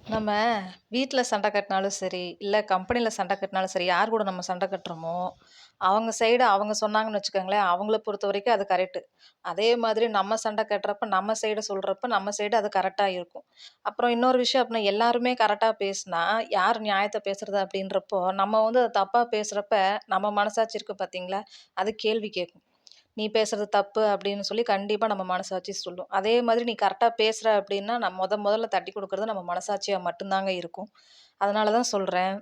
நம்ம வீட்ல சண்டை கட்டினாலும் சரி, இல்ல கம்பெனில சண்டை கட்டினாலும் சரி, யார் கூட நம்ம சண்டை கட்டுறோமோ, அவங்க சைடு அவங்க சொன்னாங்கன்னு வச்சுக்கோங்களேன், அவங்கள பொறுத்தவரைக்கும் அது கரெக்ட்டு. அதே மாதிரி நம்ம சண்டை கட்டுறப்ப, நம்ம சைடு சொல்றப்ப, நம்ம சைடு அது கரெக்ட்டா இருக்கும். அப்புறம் இன்னொரு விஷயம் அப்டின்னா, எல்லாருமே கரெக்ட்டா பேசுனா, யார் நியாயத்த பேசுறது அப்டின்றப்போ, நம்ம வந்து அத தப்பா பேசுறப்ப, நம்ம மனசாட்சி இருக்கு பார்த்தீங்களா, அது கேள்வி கேட்கும். "நீ பேசுறது தப்பு" அப்படின்னு சொல்லி கண்டிப்பா நம்ம மனசாட்சி சொல்லும். அதே மாதிரி நீ கரெக்ட்டா பேசுற அப்படின்னா, நான் மொதல்ல தட்டிக் குடுக்குறது நம்ம மனசாட்சியா மட்டும் தாங்க இருக்கும். அதனால தான் சொல்றேன்.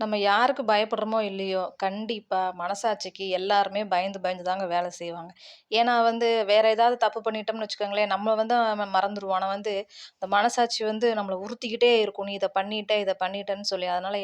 நம்ம யாருக்கு பயப்படுறோமோ இல்லையோ, கண்டிப்பா மனசாட்சிக்கு எல்லாருமே பயந்து பயந்து தாங்க வேலை செய்வாங்க. ஏன்னா வந்து வேற ஏதாவது தப்பு பண்ணிட்டோம்னு வச்சுக்கோங்களேன், நம்ம வந்து அவன் மறந்துருவான். ஆனா வந்து இந்த மனசாட்சி வந்து நம்மள உறுத்திக்கிட்டே இருக்கும். "நீ இத பண்ணிட்ட, இத பண்ணிட்டன்னு" சொல்லி. அதனால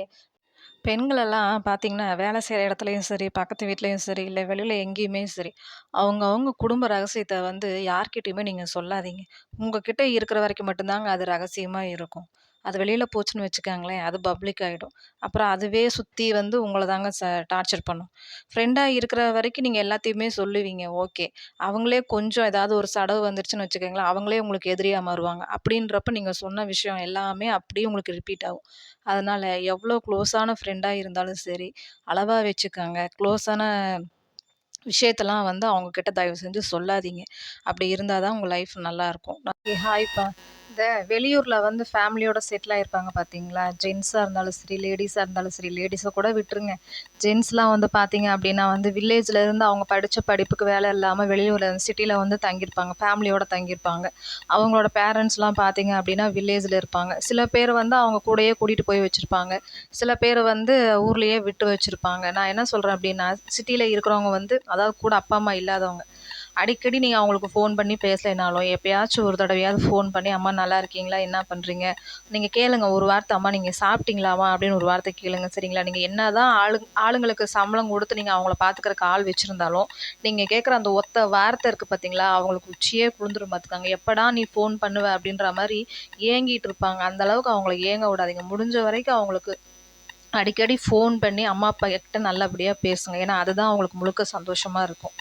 பெண்களெல்லாம் பார்த்தீங்கன்னா, வேலை செய்ற இடத்துலயும் சரி, பக்கத்து வீட்லயும் சரி, இல்ல வெளியில எங்கேயுமே சரி, அவங்க குடும்ப ரகசியத்த வந்து யார்கிட்டயுமே நீங்க சொல்லாதீங்க. உங்ககிட்ட இருக்கிற வரைக்கும் மட்டும் தாங்க அது ரகசியமா இருக்கும். அது வெளியில போச்சுன்னு வச்சுக்கோங்களேன், அது பப்ளிக் ஆயிடும். அப்புறம் அதுவே சுத்தி வந்து உங்கள தாங்க டார்ச்சர் பண்ணும். ஃப்ரெண்டா இருக்கிற வரைக்கும் நீங்க எல்லாத்தையுமே சொல்லுவீங்க, ஓகே. அவங்களே கொஞ்சம் ஏதாவது ஒரு சடவு வந்துருச்சுன்னு வச்சுக்கோங்களேன், அவங்களே உங்களுக்கு எதிரியா மாறுவாங்க. அப்படின்றப்ப நீங்க சொன்ன விஷயம் எல்லாமே அப்படியே உங்களுக்கு ரிப்பீட் ஆகும். அதனால எவ்வளோ க்ளோஸான ஃப்ரெண்டா இருந்தாலும் சரி, அளவா வச்சுக்கங்க. க்ளோஸான விஷயத்தலாம் வந்து அவங்க கிட்ட தயவு செஞ்சு சொல்லாதீங்க. அப்படி இருந்தா தான் உங்க லைஃப் நல்லாருக்கும். ஹாய்ப்பா. இந்த வெளியூர்ல வந்து ஃபேமிலியோட செட்டில் ஆயிருப்பாங்க பார்த்தீங்களா? ஜென்ஸா இருந்தாலும் சரி, லேடீஸா இருந்தாலும் சரி, லேடீஸ கூட விட்டுருங்க. ஜென்ஸ்லாம் வந்து பார்த்தீங்க அப்படின்னா வந்து வில்லேஜ்ல இருந்து அவங்க படிச்ச படிப்புக்கு வேலை இல்லாம வெளியூர்ல சிட்டில வந்து தங்கியிருப்பாங்க. ஃபேமிலியோட தங்கியிருப்பாங்க. அவங்களோட பேரண்ட்ஸ்லாம் பார்த்தீங்க அப்படின்னா வில்லேஜ்ல இருப்பாங்க. சில பேர் வந்து அவங்க கூடயே கூட்டிட்டு போய் வச்சிருப்பாங்க. சில பேர் வந்து ஊர்லயே விட்டு வச்சிருப்பாங்க. நான் என்ன சொல்றேன் அப்படின்னா, சிட்டில இருக்கிறவங்க வந்து அதாவது கூட அப்பா, அம்மா இல்லாதவங்க. அடிக்கடி நீங்க அவங்களுக்கு ஃபோன் பண்ணி பேசலைனாலும், எப்பயாச்சும் ஒரு தடவையாவது ஃபோன் பண்ணி, "அம்மா நல்லா இருக்கீங்களா? என்ன பண்றீங்க?" நீங்க கேளுங்க ஒரு வார்த்தை, "அம்மா நீங்க சாப்பிட்டீங்களாம்மா?" அப்படின்னு ஒரு வார்த்தை கேளுங்க. சரிங்களா? நீங்க என்னதான் ஆளுங்களுக்கு சம்பளம் குடுத்து நீங்க அவங்கள பார்த்துக்கிறக்கு ஆள் வச்சிருந்தாலும், நீங்க கேட்குற அந்த ஒத்த வார்த்தை இருக்கு பார்த்தீங்களா? அவங்களுக்கு உச்சியே குளிந்துரும் பார்த்துக்கோங்க. "எப்படா நீ ஃபோன் பண்ணுவ?" அப்படின்ற மாரி ஏங்கிட்டு இருப்பாங்க. அந்த அளவுக்கு அவங்கள ஏங்க விடாதீங்க. முடிஞ்ச வரைக்கும் அவங்களுக்கு அடிக்கடி ஃபோன் பண்ணி அம்மா, அப்பா கிட்ட நல்லபடியா பேசுங்க. ஏன்னா, அதுதான் அவங்களுக்கு முழுக்க சந்தோஷமா இருக்கும்.